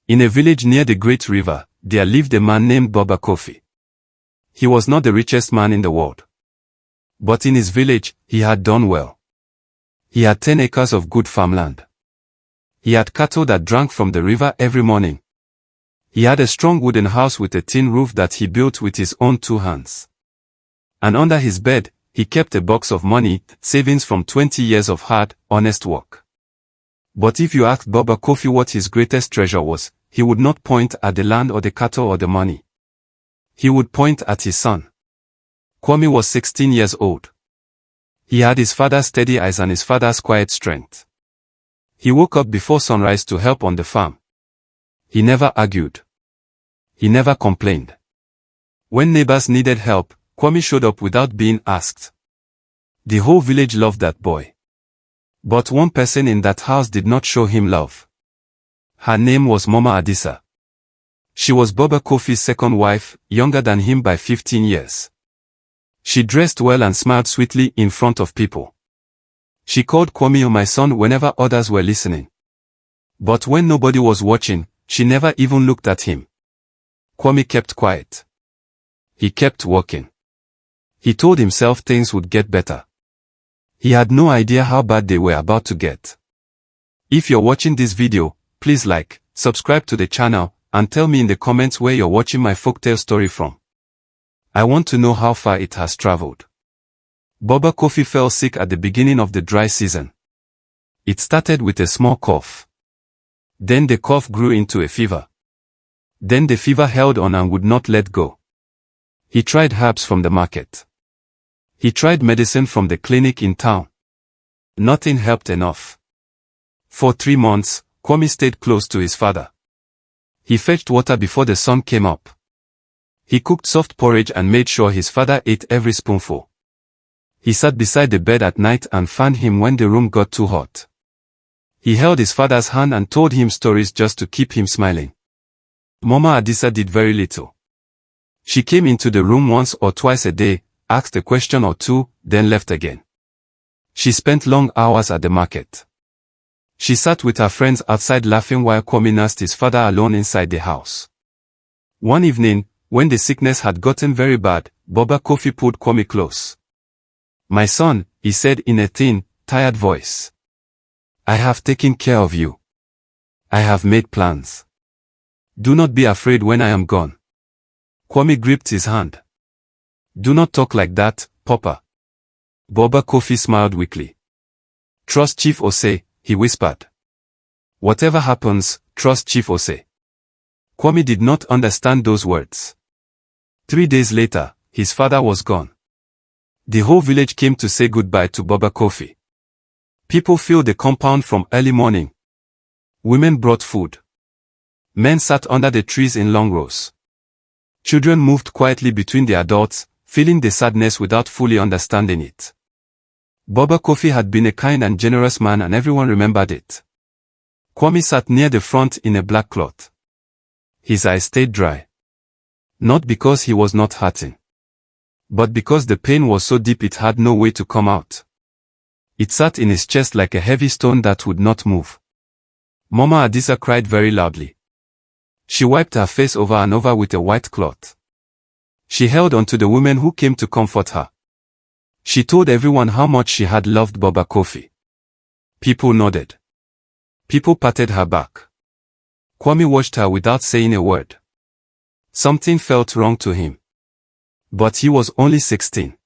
In a village near the Great River, there lived a man named Baba Kofi. He was not the richest man in the world. But in his village, he had done well. He had 10 acres of good farmland. He had cattle that drank from the river every morning. He had a strong wooden house with a tin roof that he built with his own 2 hands. And under his bed, he kept a box of money, savings from 20 years of hard, honest work. But if you asked Baba Kofi what his greatest treasure was, he would not point at the land or the cattle or the money. He would point at his son. Kwame was 16 years old. He had his father's steady eyes and his father's quiet strength. He woke up before sunrise to help on the farm. He never argued. He never complained. When neighbors needed help, Kwame showed up without being asked. The whole village loved that boy. But one person in that house did not show him love. Her name was Mama Adisa. She was Baba Kofi's second wife, younger than him by 15 years. She dressed well and smiled sweetly in front of people. She called Kwame my son whenever others were listening. But when nobody was watching, she never even looked at him. Kwame kept quiet. He kept working. He told himself things would get better. He had no idea how bad they were about to get. If you're watching this video, please like, subscribe to the channel, and tell me in the comments where you're watching my folktale story from. I want to know how far it has traveled. Baba Kofi fell sick at the beginning of the dry season. It started with a small cough. Then the cough grew into a fever. Then the fever held on and would not let go. He tried herbs from the market. He tried medicine from the clinic in town. Nothing helped enough. For 3 months, Kwame stayed close to his father. He fetched water before the sun came up. He cooked soft porridge and made sure his father ate every spoonful. He sat beside the bed at night and fanned him when the room got too hot. He held his father's hand and told him stories just to keep him smiling. Mama Adisa did very little. She came into the room once or twice a day, asked a question or two, then left again. She spent long hours at the market. She sat with her friends outside laughing while Kwame nursed his father alone inside the house. One evening, when the sickness had gotten very bad, Baba Kofi pulled Kwame close. "My son," he said in a thin, tired voice. "I have taken care of you. I have made plans. Do not be afraid when I am gone." Kwame gripped his hand. "Do not talk like that, Papa." Baba Kofi smiled weakly. "Trust Chief Ose," he whispered. "Whatever happens, trust Chief Ose." Kwame did not understand those words. 3 days later, his father was gone. The whole village came to say goodbye to Baba Kofi. People filled the compound from early morning. Women brought food. Men sat under the trees in long rows. Children moved quietly between the adults, feeling the sadness without fully understanding it. Baba Kofi had been a kind and generous man and everyone remembered it. Kwame sat near the front in a black cloth. His eyes stayed dry. Not because he was not hurting, but because the pain was so deep it had no way to come out. It sat in his chest like a heavy stone that would not move. Mama Adisa cried very loudly. She wiped her face over and over with a white cloth. She held on to the women who came to comfort her. She told everyone how much she had loved Baba Kofi. People nodded. People patted her back. Kwame watched her without saying a word. Something felt wrong to him. But he was only 16.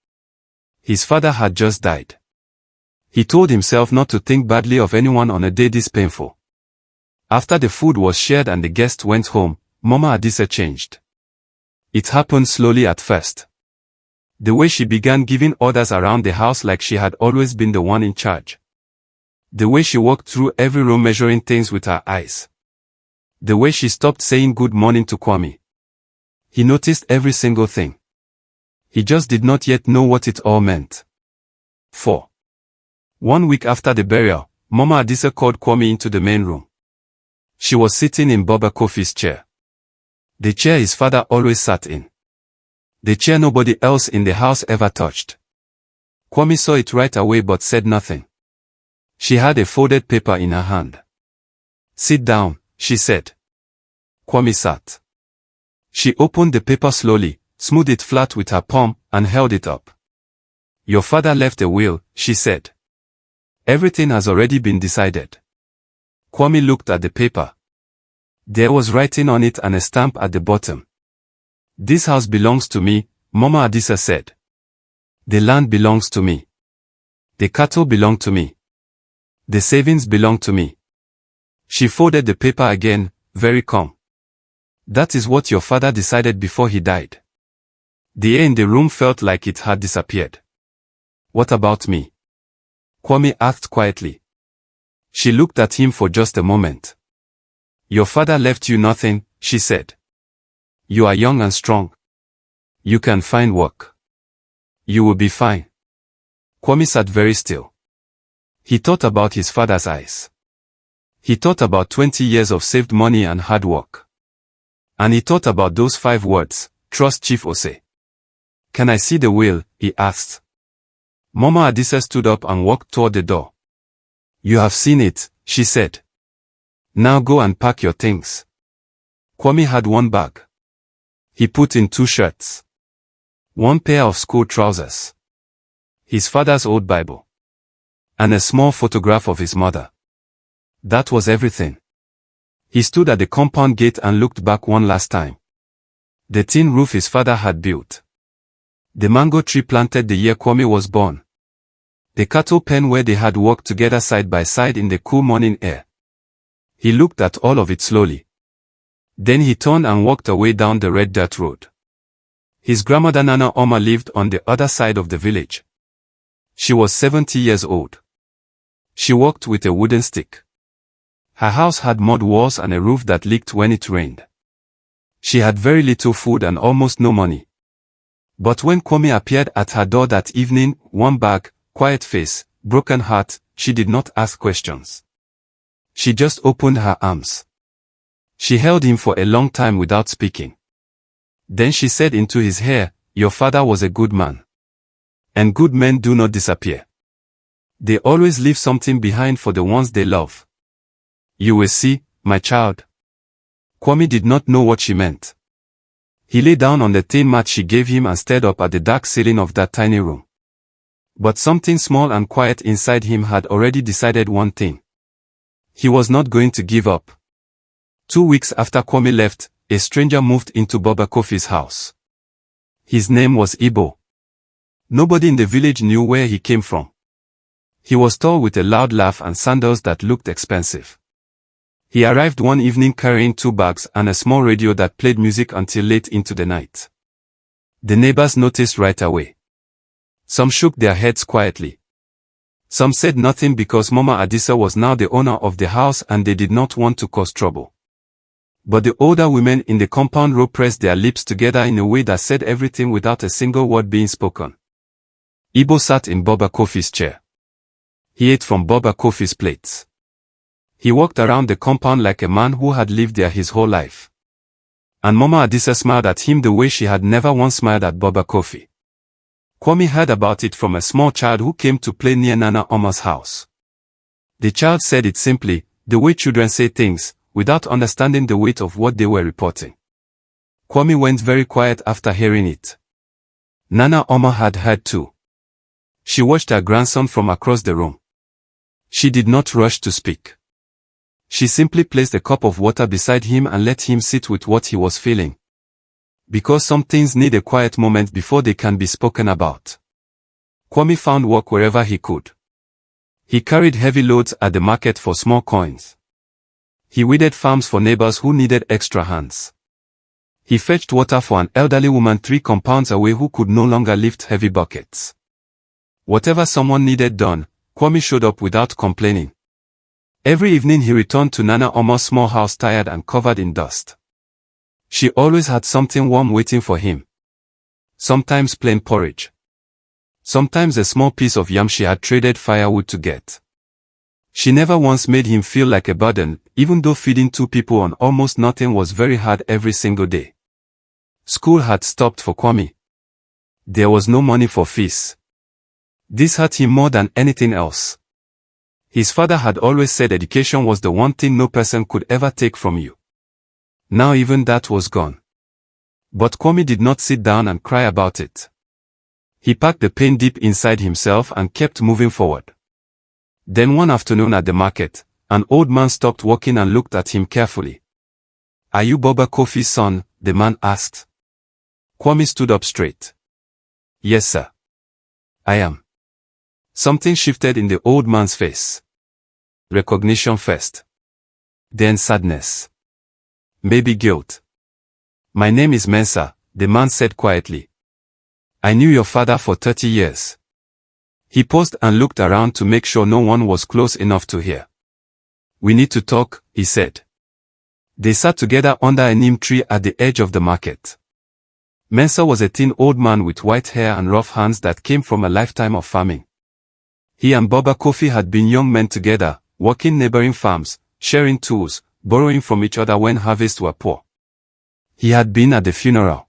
His father had just died. He told himself not to think badly of anyone on a day this painful. After the food was shared and the guests went home, Mama Adisa changed. It happened slowly at first. The way she began giving orders around the house like she had always been the one in charge. The way she walked through every room measuring things with her eyes. The way she stopped saying good morning to Kwame. He noticed every single thing. He just did not yet know what it all meant. 4. 1 week after the burial, Mama Adisa called Kwame into the main room. She was sitting in Baba Kofi's chair. The chair his father always sat in. The chair nobody else in the house ever touched. Kwame saw it right away but said nothing. She had a folded paper in her hand. "Sit down," she said. Kwame sat. She opened the paper slowly, smoothed it flat with her palm, and held it up. Your father left a will, she said. Everything has already been decided. Kwame looked at the paper. There was writing on it and a stamp at the bottom. This house belongs to me, Mama Adisa said. The land belongs to me. The cattle belong to me. The savings belong to me. She folded the paper again, very calm. That is what your father decided before he died. The air in the room felt like it had disappeared. What about me? Kwame asked quietly. She looked at him for just a moment. Your father left you nothing, she said. You are young and strong. You can find work. You will be fine. Kwame sat very still. He thought about his father's eyes. He thought about 20 years of saved money and hard work. And he thought about those 5 words, trust Chief Ose. Can I see the will? He asked. Mama Adisa stood up and walked toward the door. You have seen it, she said. Now go and pack your things. Kwame had one bag. He put in 2 shirts. 1 pair of school trousers. His father's old Bible. And a small photograph of his mother. That was everything. He stood at the compound gate and looked back one last time. The tin roof his father had built. The mango tree planted the year Kwame was born. The cattle pen where they had walked together side by side in the cool morning air. He looked at all of it slowly. Then he turned and walked away down the red dirt road. His grandmother Nana Oma lived on the other side of the village. She was 70 years old. She walked with a wooden stick. Her house had mud walls and a roof that leaked when it rained. She had very little food and almost no money. But when Kwame appeared at her door that evening, one bag, quiet face, broken heart, she did not ask questions. She just opened her arms. She held him for a long time without speaking. Then she said into his ear, your father was a good man. And good men do not disappear. They always leave something behind for the ones they love. You will see, my child. Kwame did not know what she meant. He lay down on the thin mat she gave him and stared up at the dark ceiling of that tiny room. But something small and quiet inside him had already decided one thing. He was not going to give up. 2 weeks after Kwame left, a stranger moved into Baba Kofi's house. His name was Ibo. Nobody in the village knew where he came from. He was tall with a loud laugh and sandals that looked expensive. He arrived one evening carrying 2 bags and a small radio that played music until late into the night. The neighbors noticed right away. Some shook their heads quietly. Some said nothing because Mama Adisa was now the owner of the house and they did not want to cause trouble. But the older women in the compound row pressed their lips together in a way that said everything without a single word being spoken. Ibo sat in Baba Kofi's chair. He ate from Baba Kofi's plates. He walked around the compound like a man who had lived there his whole life. And Mama Adisa smiled at him the way she had never once smiled at Baba Kofi. Kwame heard about it from a small child who came to play near Nana Oma's house. The child said it simply, the way children say things, without understanding the weight of what they were reporting. Kwame went very quiet after hearing it. Nana Oma had heard too. She watched her grandson from across the room. She did not rush to speak. She simply placed a cup of water beside him and let him sit with what he was feeling. Because some things need a quiet moment before they can be spoken about. Kwame found work wherever he could. He carried heavy loads at the market for small coins. He weeded farms for neighbors who needed extra hands. He fetched water for an elderly woman 3 compounds away who could no longer lift heavy buckets. Whatever someone needed done, Kwame showed up without complaining. Every evening he returned to Nana Oma's small house tired and covered in dust. She always had something warm waiting for him. Sometimes plain porridge. Sometimes a small piece of yam she had traded firewood to get. She never once made him feel like a burden, even though feeding 2 people on almost nothing was very hard every single day. School had stopped for Kwame. There was no money for fees. This hurt him more than anything else. His father had always said education was the one thing no person could ever take from you. Now even that was gone. But Kwame did not sit down and cry about it. He packed the pain deep inside himself and kept moving forward. Then one afternoon at the market, an old man stopped walking and looked at him carefully. "Are you Boba Kofi's son?" the man asked. Kwame stood up straight. "Yes, sir. I am." Something shifted in the old man's face. Recognition first. Then sadness. Maybe guilt. "My name is Mensa," the man said quietly. "I knew your father for 30 years. He paused and looked around to make sure no one was close enough to hear. "We need to talk," he said. They sat together under a neem tree at the edge of the market. Mensa was a thin old man with white hair and rough hands that came from a lifetime of farming. He and Boba Kofi had been young men together, working neighboring farms, sharing tools, borrowing from each other when harvests were poor. He had been at the funeral.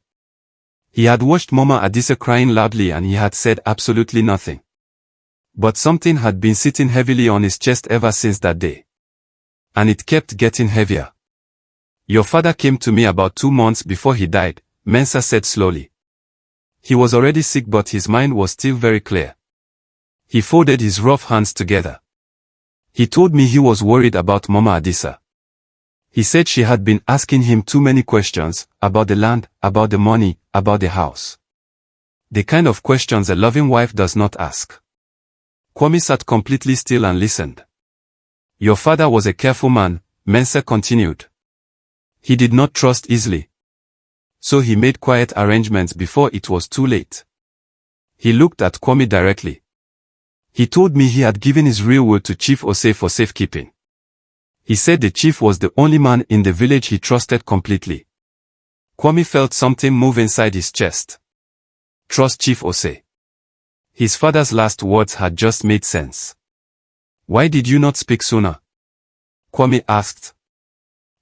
He had watched Mama Adisa crying loudly and he had said absolutely nothing. But something had been sitting heavily on his chest ever since that day. And it kept getting heavier. "Your father came to me about 2 months before he died," Mensa said slowly. He was already sick but his mind was still very clear. He folded his rough hands together. "He told me he was worried about Mama Adisa. He said she had been asking him too many questions, about the land, about the money, about the house. The kind of questions a loving wife does not ask." Kwame sat completely still and listened. "Your father was a careful man," Mensa continued. "He did not trust easily. So he made quiet arrangements before it was too late." He looked at Kwame directly. "He told me he had given his real will to Chief Osei for safekeeping. He said the chief was the only man in the village he trusted completely." Kwame felt something move inside his chest. Trust Chief Osei. His father's last words had just made sense. "Why did you not speak sooner?" Kwame asked.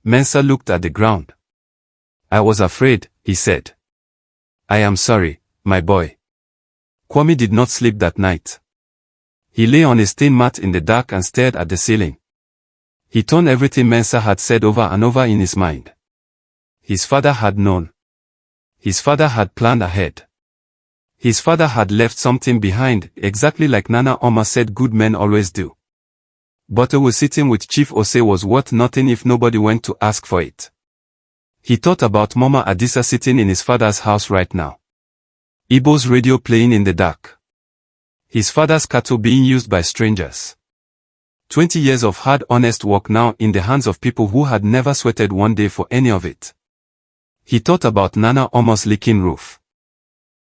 Mensa looked at the ground. "I was afraid," he said. "I am sorry, my boy." Kwame did not sleep that night. He lay on a stained mat in the dark and stared at the ceiling. He turned everything Mensa had said over and over in his mind. His father had known. His father had planned ahead. His father had left something behind, exactly like Nana Oma said good men always do. Botewu sitting with Chief Osei was worth nothing if nobody went to ask for it. He thought about Mama Adisa sitting in his father's house right now. Igbo's radio playing in the dark. His father's cattle being used by strangers. 20 years of hard honest work now in the hands of people who had never sweated one day for any of it. He thought about Nana Oma's leaking roof.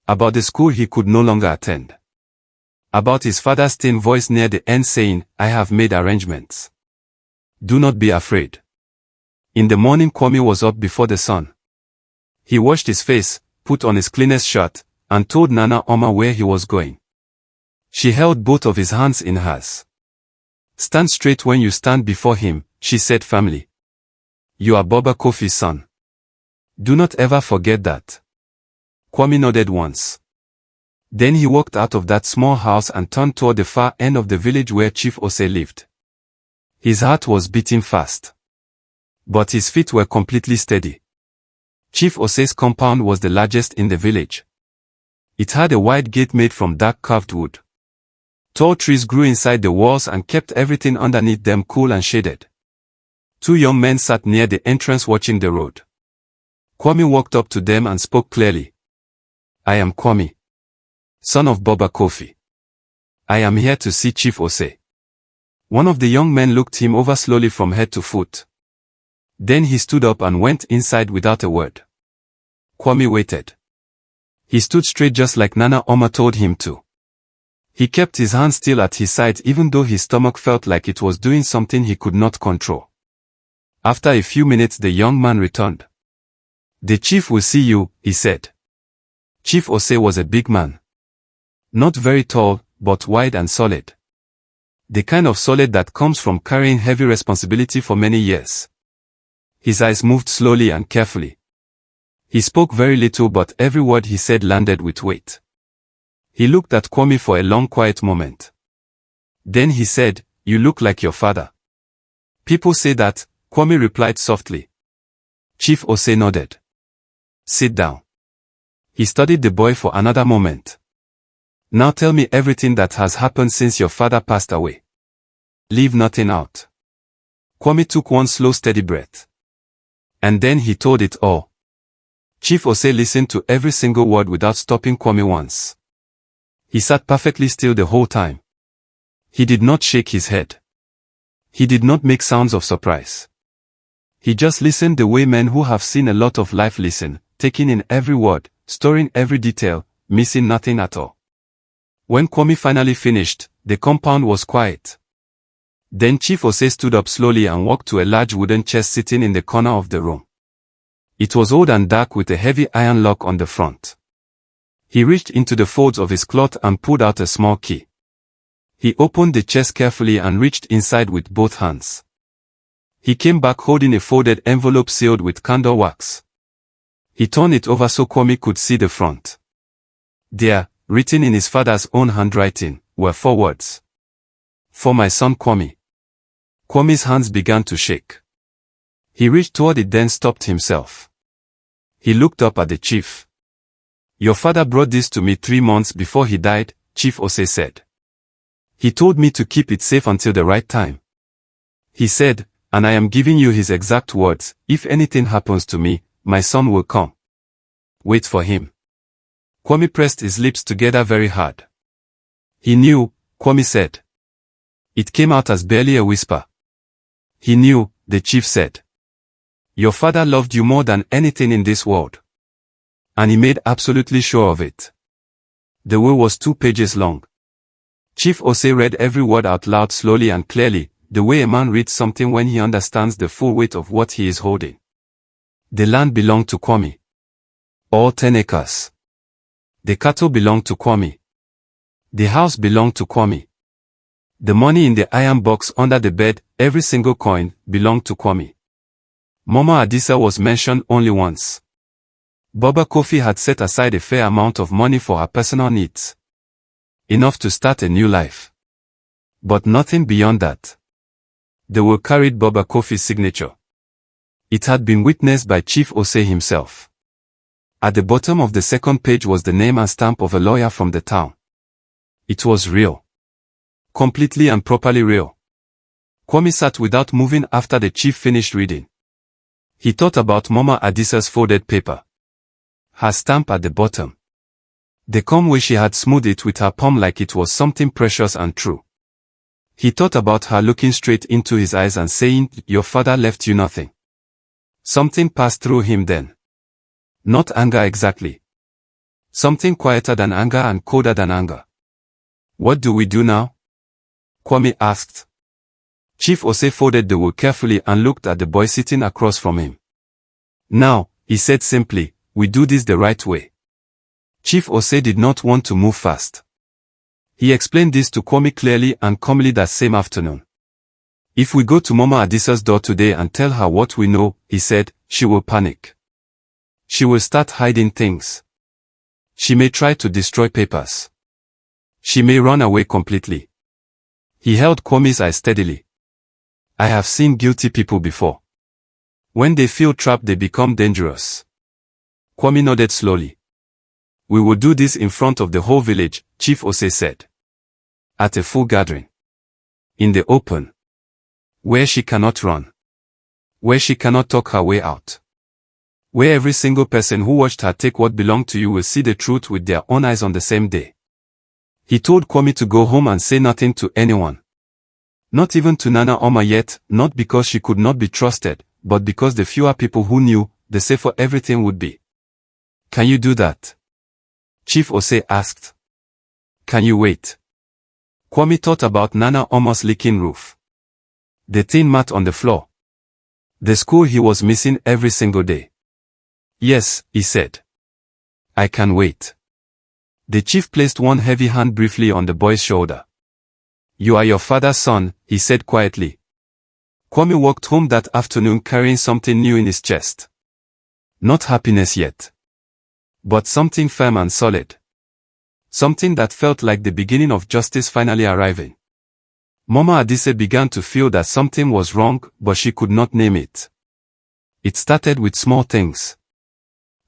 About the school he could no longer attend. About his father's thin voice near the end saying, "I have made arrangements. Do not be afraid." In the morning Kwame was up before the sun. He washed his face, put on his cleanest shirt, and told Nana Oma where he was going. She held both of his hands in hers. "Stand straight when you stand before him," she said firmly. "You are Boba Kofi's son. Do not ever forget that." Kwame nodded once. Then he walked out of that small house and turned toward the far end of the village where Chief Osei lived. His heart was beating fast. But his feet were completely steady. Chief Osei's compound was the largest in the village. It had a wide gate made from dark carved wood. Tall trees grew inside the walls and kept everything underneath them cool and shaded. 2 young men sat near the entrance watching the road. Kwame walked up to them and spoke clearly. "I am Kwame, son of Boba Kofi. I am here to see Chief Osei." One of the young men looked him over slowly from head to foot. Then he stood up and went inside without a word. Kwame waited. He stood straight just like Nana Oma told him to. He kept his hands still at his sides even though his stomach felt like it was doing something he could not control. After a few minutes the young man returned. "The chief will see you," he said. Chief Osei was a big man. Not very tall, but wide and solid. The kind of solid that comes from carrying heavy responsibility for many years. His eyes moved slowly and carefully. He spoke very little but every word he said landed with weight. He looked at Kwame for a long quiet moment. Then he said, "You look like your father." "People say that," Kwame replied softly. Chief Ose nodded. Sit down. He studied the boy for another moment. Now tell me everything that has happened since your father passed away. Leave nothing out. Kwame took one slow steady breath. And then he told it all. Chief Ose listened to every single word without stopping Kwame once. He sat perfectly still the whole time. He did not shake his head. He did not make sounds of surprise. He just listened the way men who have seen a lot of life listen, taking in every word, storing every detail, missing nothing at all. When Kwame finally finished, the compound was quiet. Then Chief Ose stood up slowly and walked to a large wooden chest sitting in the corner of the room. It was old and dark with a heavy iron lock on the front. He reached into the folds of his cloth and pulled out a small key. He opened the chest carefully and reached inside with both hands. He came back holding a folded envelope sealed with candle wax. He turned it over so Kwame could see the front. There, written in his father's own handwriting, were 4 words. For my son Kwame. Kwame's hands began to shake. He reached toward it then stopped himself. He looked up at the chief. Your father brought this to me 3 months before he died, Chief Ose said. He told me to keep it safe until the right time. He said, and I am giving you his exact words, if anything happens to me, my son will come. Wait for him. Kwame pressed his lips together very hard. He knew, Kwame said. It came out as barely a whisper. He knew, the chief said. Your father loved you more than anything in this world. And he made absolutely sure of it. The will was 2 pages long. Chief Ose read every word out loud slowly and clearly, the way a man reads something when he understands the full weight of what he is holding. The land belonged to Kwame. All 10 acres. The cattle belonged to Kwame. The house belonged to Kwame. The money in the iron box under the bed, every single coin, belonged to Kwame. Mama Adisa was mentioned only once. Baba Kofi had set aside a fair amount of money for her personal needs. Enough to start a new life. But nothing beyond that. The will carried Baba Kofi's signature. It had been witnessed by Chief Ose himself. At the bottom of the second page was the name and stamp of a lawyer from the town. It was real. Completely and properly real. Kwame sat without moving after the chief finished reading. He thought about Mama Adisa's folded paper. Her stamp at the bottom. The calm way she had smoothed it with her palm like it was something precious and true. He thought about her looking straight into his eyes and saying, your father left you nothing. Something passed through him then. Not anger exactly. Something quieter than anger and colder than anger. What do we do now? Kwame asked. Chief Ose folded the will carefully and looked at the boy sitting across from him. Now, he said simply, we do this the right way. Chief Ose did not want to move fast. He explained this to Kwame clearly and calmly that same afternoon. If we go to Mama Adisa's door today and tell her what we know, he said, she will panic. She will start hiding things. She may try to destroy papers. She may run away completely. He held Kwame's eye steadily. I have seen guilty people before. When they feel trapped they become dangerous. Kwame nodded slowly. We will do this in front of the whole village, Chief Ose said. At a full gathering. In the open. Where she cannot run. Where she cannot talk her way out. Where every single person who watched her take what belonged to you will see the truth with their own eyes on the same day. He told Kwame to go home and say nothing to anyone. Not even to Nana Oma yet, not because she could not be trusted, but because the fewer people who knew, the safer everything would be. Can you do that? Chief Ose asked. Can you wait? Kwame thought about Nana Oma's leaking roof. The thin mat on the floor. The school he was missing every single day. Yes, he said. I can wait. The chief placed one heavy hand briefly on the boy's shoulder. You are your father's son, he said quietly. Kwame walked home that afternoon carrying something new in his chest. Not happiness yet. But something firm and solid. Something that felt like the beginning of justice finally arriving. Mama Adise began to feel that something was wrong, but she could not name it. It started with small things.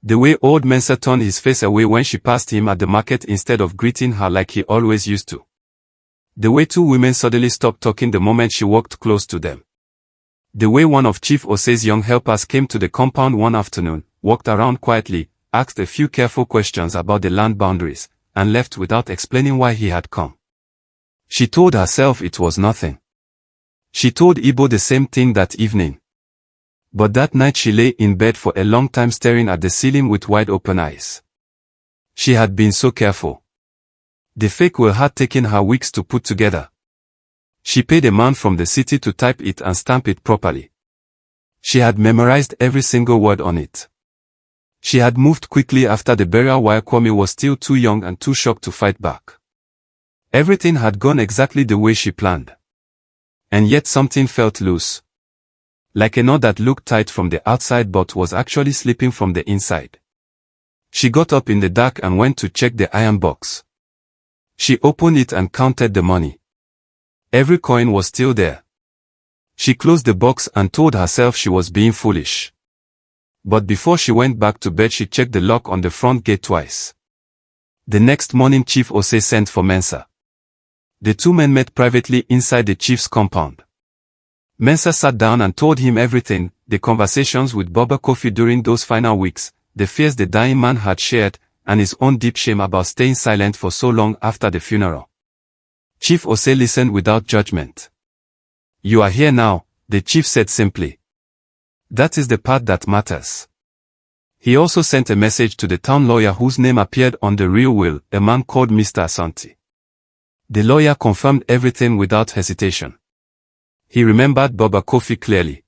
The way old Mensah turned his face away when she passed him at the market instead of greeting her like he always used to. The way two women suddenly stopped talking the moment she walked close to them. The way one of Chief Osei's young helpers came to the compound one afternoon, walked around quietly, asked a few careful questions about the land boundaries, and left without explaining why he had come. She told herself it was nothing. She told Ibo the same thing that evening. But that night she lay in bed for a long time staring at the ceiling with wide open eyes. She had been so careful. The fake will had taken her weeks to put together. She paid a man from the city to type it and stamp it properly. She had memorized every single word on it. She had moved quickly after the burial while Kwame was still too young and too shocked to fight back. Everything had gone exactly the way she planned. And yet something felt loose. Like a knot that looked tight from the outside but was actually slipping from the inside. She got up in the dark and went to check the iron box. She opened it and counted the money. Every coin was still there. She closed the box and told herself she was being foolish. But before she went back to bed she checked the lock on the front gate twice. The next morning Chief Osei sent for Mensah. The two men met privately inside the chief's compound. Mensah sat down and told him everything, the conversations with Baba Kofi during those final weeks, the fears the dying man had shared, and his own deep shame about staying silent for so long after the funeral. Chief Osei listened without judgment. "You are here now," the chief said simply. "That is the part that matters." He also sent a message to the town lawyer whose name appeared on the real will, a man called Mr. Asante. The lawyer confirmed everything without hesitation. He remembered Baba Kofi clearly.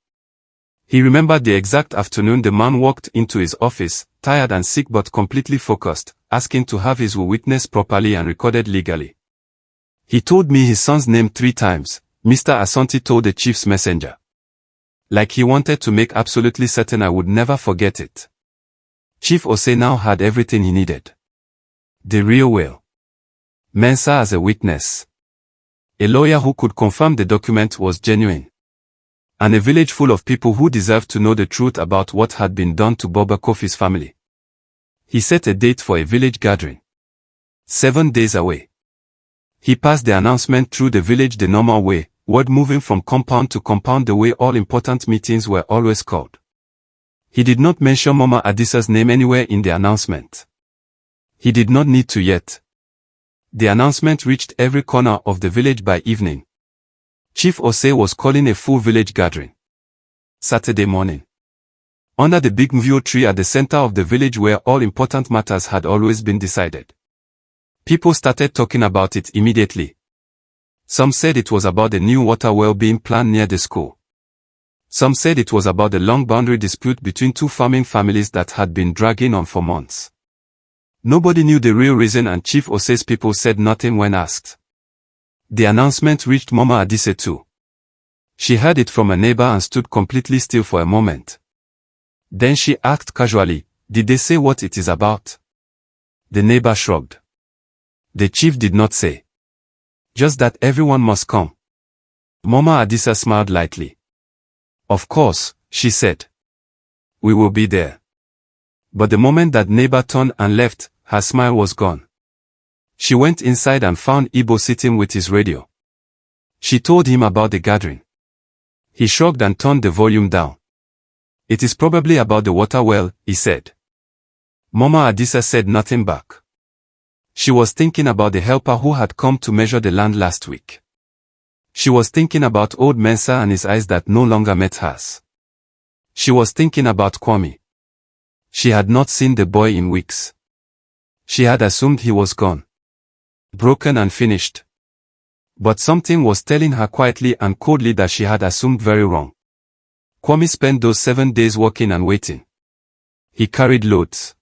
He remembered the exact afternoon the man walked into his office, tired and sick but completely focused, asking to have his will witnessed properly and recorded legally. "He told me his son's name 3 times, Mr. Asante told the chief's messenger. Like he wanted to make absolutely certain I would never forget it." Chief Osei now had everything he needed. The real will. Mensah as a witness. A lawyer who could confirm the document was genuine. And a village full of people who deserved to know the truth about what had been done to Baba Kofi's family. He set a date for a village gathering. 7 days away. He passed the announcement through the village the normal way, word moving from compound to compound the way all important meetings were always called. He did not mention Mama Adisa's name anywhere in the announcement. He did not need to yet. The announcement reached every corner of the village by evening. Chief Osei was calling a full village gathering. Saturday morning. Under the big mvio tree at the center of the village where all important matters had always been decided. People started talking about it immediately. Some said it was about the new water well being planned near the school. Some said it was about the long boundary dispute between two farming families that had been dragging on for months. Nobody knew the real reason and Chief Osei's people said nothing when asked. The announcement reached Mama Adise too. She heard it from a neighbor and stood completely still for a moment. Then she asked casually, "Did they say what it is about?" The neighbor shrugged. The chief did not say. "Just that everyone must come." Mama Adisa smiled lightly. "Of course," she said. "We will be there." But the moment that neighbor turned and left, her smile was gone. She went inside and found Ibo sitting with his radio. She told him about the gathering. He shrugged and turned the volume down. "It is probably about the water well," he said. Mama Adisa said nothing back. She was thinking about the helper who had come to measure the land last week. She was thinking about old Mensah and his eyes that no longer met hers. She was thinking about Kwame. She had not seen the boy in weeks. She had assumed he was gone. Broken and finished. But something was telling her quietly and coldly that she had assumed very wrong. Kwame spent those 7 days working and waiting. He carried loads.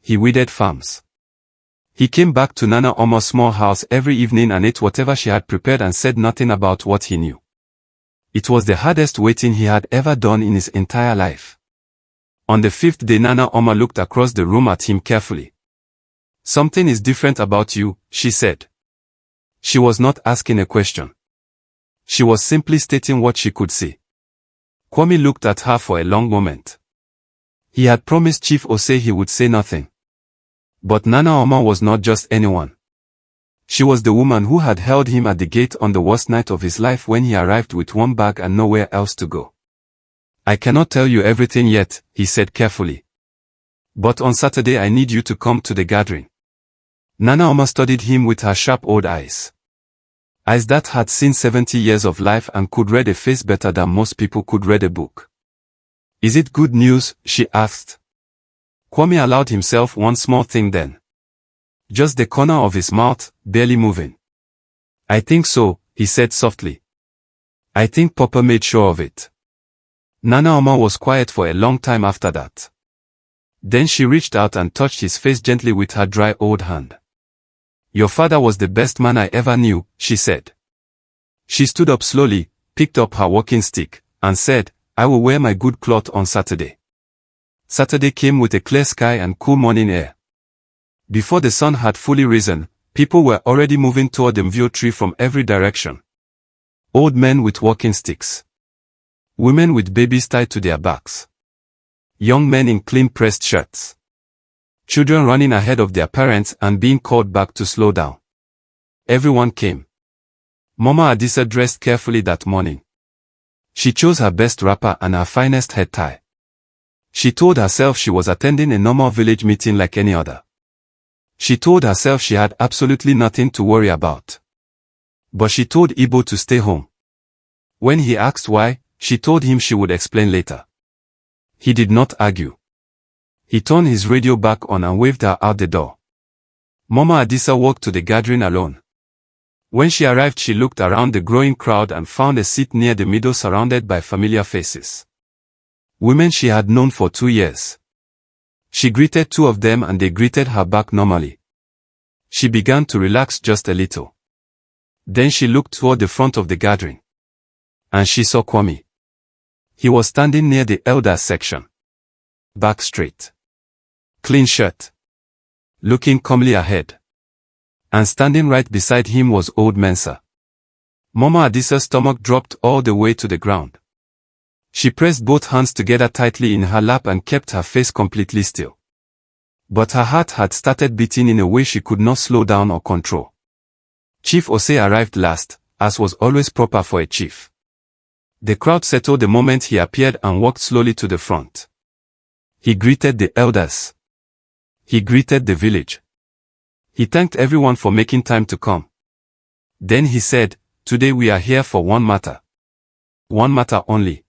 He weeded farms. He came back to Nana Omo's small house every evening and ate whatever she had prepared and said nothing about what he knew. It was the hardest waiting he had ever done in his entire life. On the 5th day Nana Oma looked across the room at him carefully. "Something is different about you," she said. She was not asking a question. She was simply stating what she could see. Kwame looked at her for a long moment. He had promised Chief Osei he would say nothing. But Nana Oma was not just anyone. She was the woman who had held him at the gate on the worst night of his life when he arrived with one bag and nowhere else to go. I cannot tell you everything yet, he said carefully. But on Saturday I need you to come to the gathering. Nana Oma studied him with her sharp old eyes. Eyes that had seen 70 years of life and could read a face better than most people could read a book. Is it good news? She asked. Kwame allowed himself one small thing then. Just the corner of his mouth, barely moving. I think so, he said softly. I think Papa made sure of it. Nana Oma was quiet for a long time after that. Then she reached out and touched his face gently with her dry old hand. Your father was the best man I ever knew, she said. She stood up slowly, picked up her walking stick, and said, I will wear my good cloth on Saturday. Saturday came with a clear sky and cool morning air. Before the sun had fully risen, people were already moving toward the Mvio tree from every direction. Old men with walking sticks. Women with babies tied to their backs. Young men in clean pressed shirts. Children running ahead of their parents and being called back to slow down. Everyone came. Mama Adisa dressed carefully that morning. She chose her best wrapper and her finest head tie. She told herself she was attending a normal village meeting like any other. She told herself she had absolutely nothing to worry about. But she told Ibo to stay home. When he asked why, she told him she would explain later. He did not argue. He turned his radio back on and waved her out the door. Mama Adisa walked to the gathering alone. When she arrived, she looked around the growing crowd and found a seat near the middle surrounded by familiar faces. Women she had known for 2 years. She greeted 2 of them and they greeted her back normally. She began to relax just a little. Then she looked toward the front of the gathering. And she saw Kwame. He was standing near the elders section. Back straight. Clean shirt. Looking calmly ahead. And standing right beside him was old Mensa. Mama Adisa's stomach dropped all the way to the ground. She pressed both hands together tightly in her lap and kept her face completely still. But her heart had started beating in a way she could not slow down or control. Chief Osei arrived last, as was always proper for a chief. The crowd settled the moment he appeared and walked slowly to the front. He greeted the elders. He greeted the village. He thanked everyone for making time to come. Then he said, today we are here for one matter. One matter only.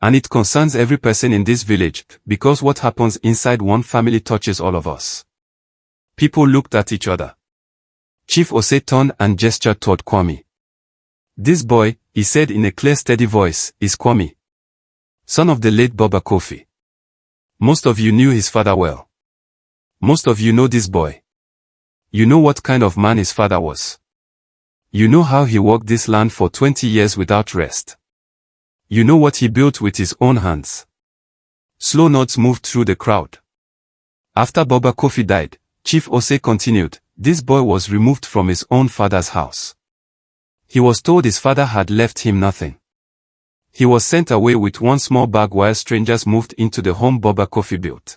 And it concerns every person in this village, because what happens inside one family touches all of us. People looked at each other. Chief Osei turned and gestured toward Kwame. This boy, he said in a clear steady voice, is Kwame. Son of the late Baba Kofi. Most of you knew his father well. Most of you know this boy. You know what kind of man his father was. You know how he walked this land for 20 years without rest. You know what he built with his own hands. Slow nods moved through the crowd. After Baba Kofi died, Chief Osei continued, this boy was removed from his own father's house. He was told his father had left him nothing. He was sent away with one small bag while strangers moved into the home Baba Kofi built.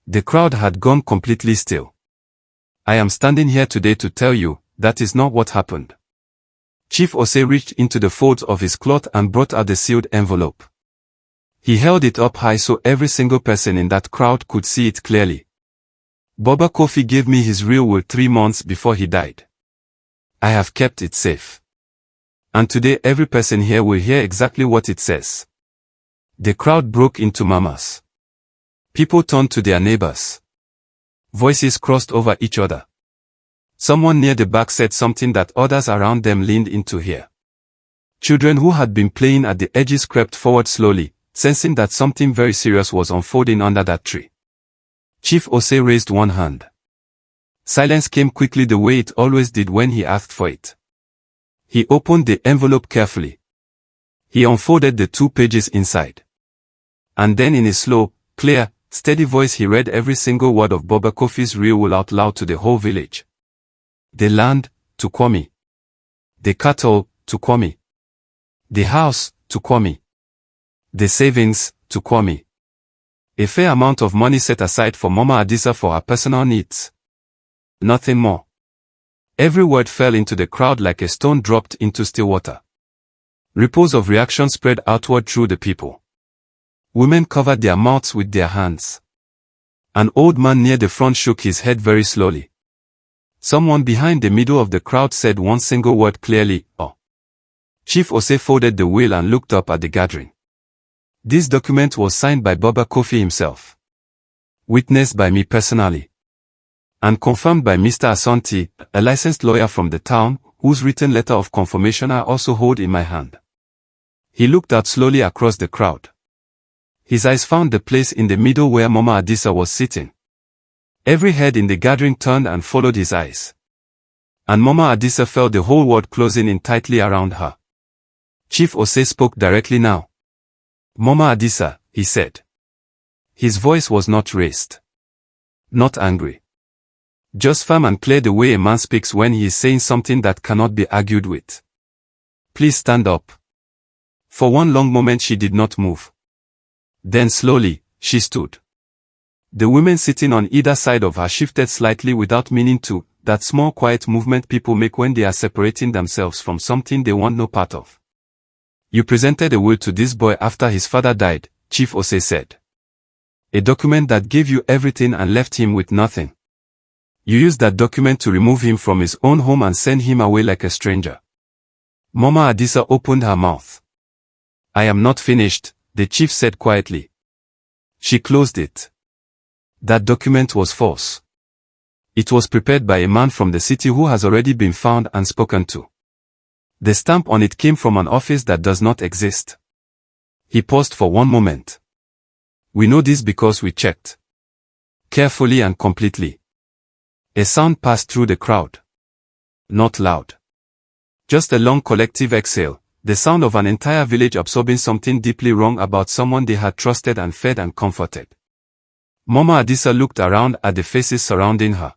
The crowd had gone completely still. I am standing here today to tell you, that is not what happened. Chief Osei reached into the folds of his cloth and brought out the sealed envelope. He held it up high so every single person in that crowd could see it clearly. Baba Kofi gave me his real will 3 months before he died. I have kept it safe. And today every person here will hear exactly what it says. The crowd broke into murmurs. People turned to their neighbors. Voices crossed over each other. Someone near the back said something that others around them leaned in to hear. Children who had been playing at the edges crept forward slowly, sensing that something very serious was unfolding under that tree. Chief Osei raised one hand. Silence came quickly the way it always did when he asked for it. He opened the envelope carefully. He unfolded the 2 pages inside. And then in a slow, clear, steady voice he read every single word of Baba Kofi's real will out loud to the whole village. The land, to Kwame. The cattle, to Kwame. The house, to Kwame. The savings, to Kwame. A fair amount of money set aside for Mama Adisa for her personal needs. Nothing more. Every word fell into the crowd like a stone dropped into still water. Ripples of reaction spread outward through the people. Women covered their mouths with their hands. An old man near the front shook his head very slowly. Someone behind the middle of the crowd said one single word clearly, "Oh." Chief Ose folded the will and looked up at the gathering. This document was signed by Baba Kofi himself. Witnessed by me personally. And confirmed by Mr. Asante, a licensed lawyer from the town, whose written letter of confirmation I also hold in my hand. He looked out slowly across the crowd. His eyes found the place in the middle where Mama Adisa was sitting. Every head in the gathering turned and followed his eyes. And Mama Adisa felt the whole world closing in tightly around her. Chief Ose spoke directly now. "Mama Adisa," he said. His voice was not raised. Not angry. Just firm and clear, the way a man speaks when he is saying something that cannot be argued with. "Please stand up." For one long moment she did not move. Then slowly, she stood. The women sitting on either side of her shifted slightly without meaning to, that small quiet movement people make when they are separating themselves from something they want no part of. "You presented a will to this boy after his father died," Chief Ose said. "A document that gave you everything and left him with nothing. You used that document to remove him from his own home and send him away like a stranger." Mama Adisa opened her mouth. "I am not finished," the chief said quietly. She closed it. That document was false. It was prepared by a man from the city who has already been found and spoken to. The stamp on it came from an office that does not exist. He paused for one moment. "We know this because we checked. Carefully and completely." A sound passed through the crowd. Not loud. Just a long collective exhale, the sound of an entire village absorbing something deeply wrong about someone they had trusted and fed and comforted. Mama Adisa looked around at the faces surrounding her.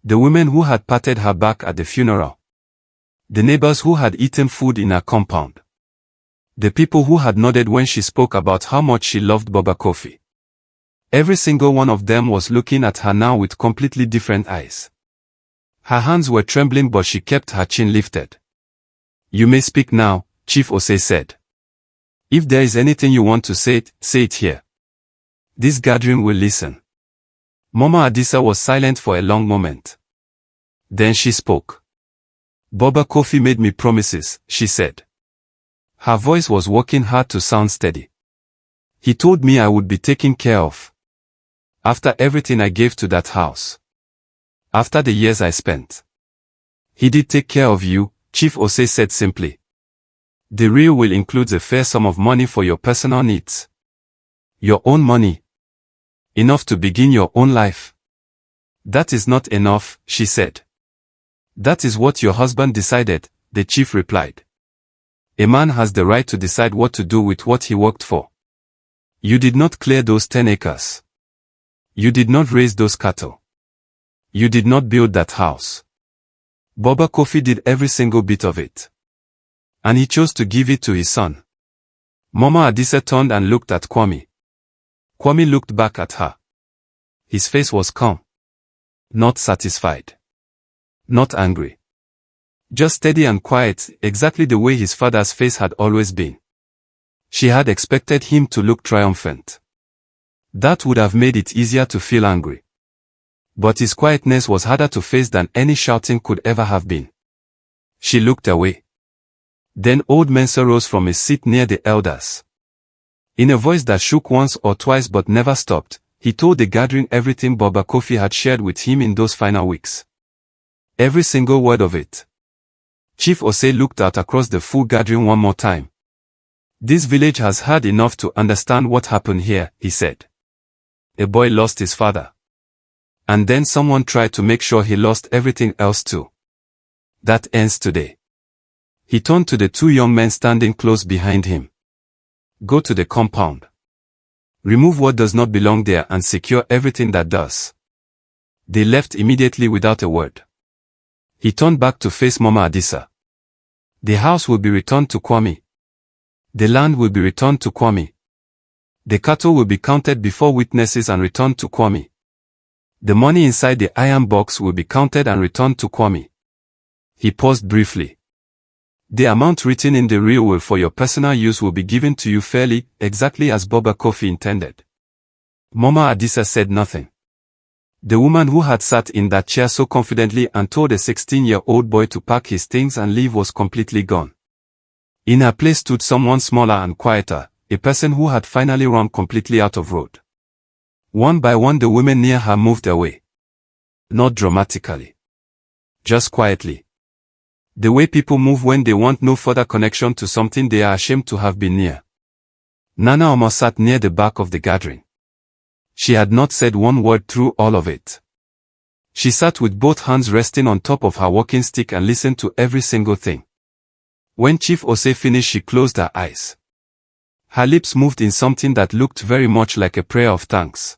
The women who had patted her back at the funeral. The neighbors who had eaten food in her compound. The people who had nodded when she spoke about how much she loved Baba Kofi. Every single one of them was looking at her now with completely different eyes. Her hands were trembling but she kept her chin lifted. "You may speak now," Chief Ose said. "If there is anything you want to say it here. This gathering will listen." Mama Adisa was silent for a long moment. Then she spoke. "Baba Kofi made me promises," she said. Her voice was working hard to sound steady. "He told me I would be taken care of. After everything I gave to that house. After the years I spent. He did take care of you," Chief Ose said simply. "The real will includes a fair sum of money for your personal needs. Your own money. Enough to begin your own life." "That is not enough," she said. "That is what your husband decided," the chief replied. "A man has the right to decide what to do with what he worked for. You did not clear those 10 acres. You did not raise those cattle. You did not build that house. Baba Kofi did every single bit of it. And he chose to give it to his son." Mama Adisa turned and looked at Kwame. Kwame looked back at her. His face was calm. Not satisfied. Not angry. Just steady and quiet, exactly the way his father's face had always been. She had expected him to look triumphant. That would have made it easier to feel angry. But his quietness was harder to face than any shouting could ever have been. She looked away. Then old Mensah rose from his seat near the elders. In a voice that shook once or twice but never stopped, he told the gathering everything Baba Kofi had shared with him in those final weeks. Every single word of it. Chief Ose looked out across the full gathering one more time. "This village has heard enough to understand what happened here," he said. "A boy lost his father. And then someone tried to make sure he lost everything else too. That ends today." He turned to the 2 young men standing close behind him. "Go to the compound. Remove what does not belong there and secure everything that does." They left immediately without a word. He turned back to face Mama Adisa. "The house will be returned to Kwame. The land will be returned to Kwame. The cattle will be counted before witnesses and returned to Kwame. The money inside the iron box will be counted and returned to Kwame. He paused briefly. The amount written in the real will for your personal use will be given to you fairly, exactly as Boba Kofi intended. Mama Adisa said nothing. The woman who had sat in that chair so confidently and told a 16-year-old boy to pack his things and leave was completely gone. In her place stood someone smaller and quieter, a person who had finally run completely out of road. One by one the women near her moved away. Not dramatically. Just quietly. The way people move when they want no further connection to something they are ashamed to have been near. Nana Oma sat near the back of the gathering. She had not said one word through all of it. She sat with both hands resting on top of her walking stick and listened to every single thing. When Chief Ose finished, she closed her eyes. Her lips moved in something that looked very much like a prayer of thanks.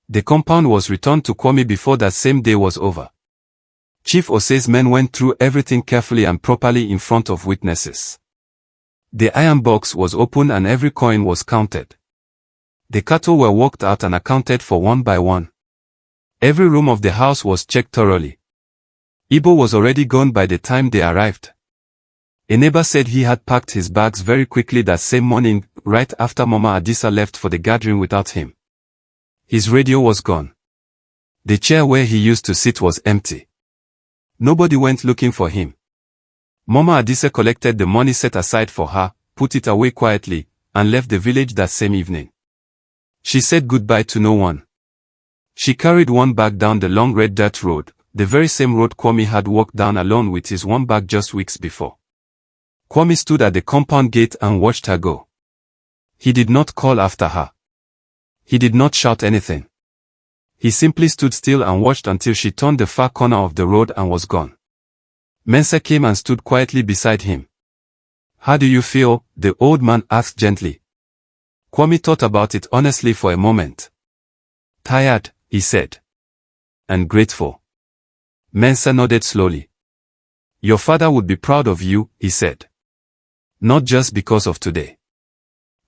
The compound was returned to Kwame before that same day was over. Chief Ose's men went through everything carefully and properly in front of witnesses. The iron box was opened and every coin was counted. The cattle were walked out and accounted for one by one. Every room of the house was checked thoroughly. Ibo was already gone by the time they arrived. A neighbor said he had packed his bags very quickly that same morning, right after Mama Adisa left for the gathering without him. His radio was gone. The chair where he used to sit was empty. Nobody went looking for him. Mama Adisa collected the money set aside for her, put it away quietly, and left the village that same evening. She said goodbye to no one. She carried one bag down the long red dirt road, the very same road Kwame had walked down alone with his one bag just weeks before. Kwame stood at the compound gate and watched her go. He did not call after her. He did not shout anything. He simply stood still and watched until she turned the far corner of the road and was gone. Mensa came and stood quietly beside him. "How do you feel?" the old man asked gently. Kwame thought about it honestly for a moment. "Tired," he said. "And grateful." Mensa nodded slowly. "Your father would be proud of you," he said. "Not just because of today.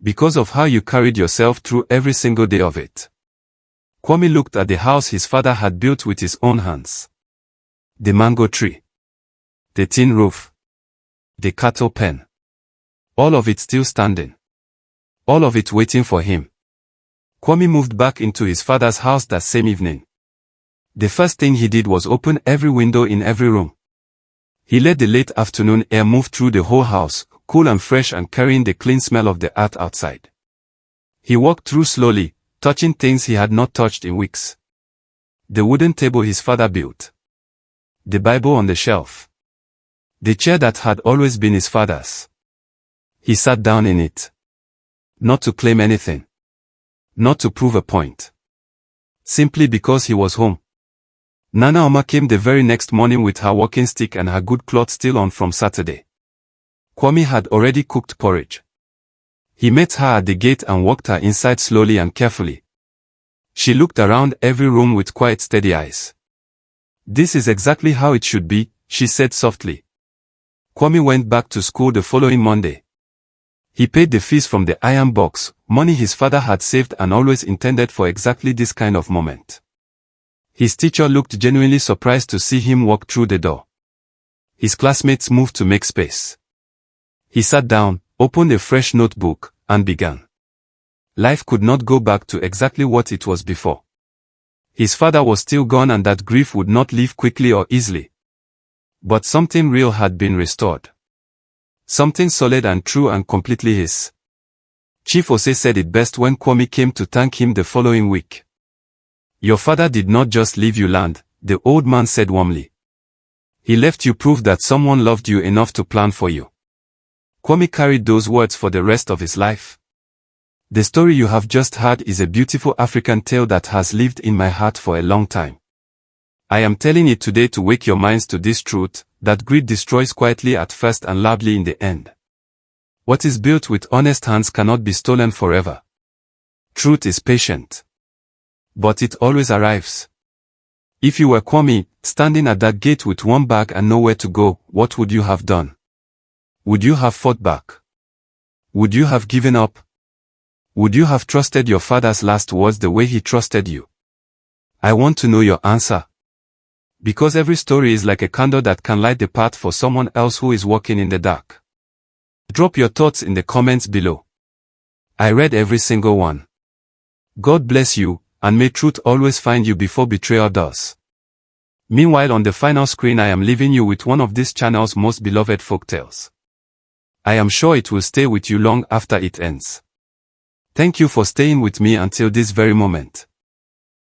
Because of how you carried yourself through every single day of it." Kwame looked at the house his father had built with his own hands. The mango tree. The tin roof. The cattle pen. All of it still standing. All of it waiting for him. Kwame moved back into his father's house that same evening. The first thing he did was open every window in every room. He let the late afternoon air move through the whole house, cool and fresh and carrying the clean smell of the earth outside. He walked through slowly, touching things he had not touched in weeks. The wooden table his father built. The Bible on the shelf. The chair that had always been his father's. He sat down in it. Not to claim anything. Not to prove a point. Simply because he was home. Nana Oma came the very next morning with her walking stick and her good clothes still on from Saturday. Kwame had already cooked porridge. He met her at the gate and walked her inside slowly and carefully. She looked around every room with quiet, steady eyes. "This is exactly how it should be," she said softly. Kwame went back to school the following Monday. He paid the fees from the iron box, money his father had saved and always intended for exactly this kind of moment. His teacher looked genuinely surprised to see him walk through the door. His classmates moved to make space. He sat down, opened a fresh notebook, and began. Life could not go back to exactly what it was before. His father was still gone and that grief would not leave quickly or easily. But something real had been restored. Something solid and true and completely his. Chief Ose said it best when Kwame came to thank him the following week. "Your father did not just leave you land," the old man said warmly. "He left you proof that someone loved you enough to plan for you." Kwame carried those words for the rest of his life. The story you have just heard is a beautiful African tale that has lived in my heart for a long time. I am telling it today to wake your minds to this truth, that greed destroys quietly at first and loudly in the end. What is built with honest hands cannot be stolen forever. Truth is patient. But it always arrives. If you were Kwame, standing at that gate with one bag and nowhere to go, what would you have done? Would you have fought back? Would you have given up? Would you have trusted your father's last words the way he trusted you? I want to know your answer. Because every story is like a candle that can light the path for someone else who is walking in the dark. Drop your thoughts in the comments below. I read every single one. God bless you, and may truth always find you before betrayal does. Meanwhile, on the final screen I am leaving you with one of this channel's most beloved folktales. I am sure it will stay with you long after it ends. Thank you for staying with me until this very moment.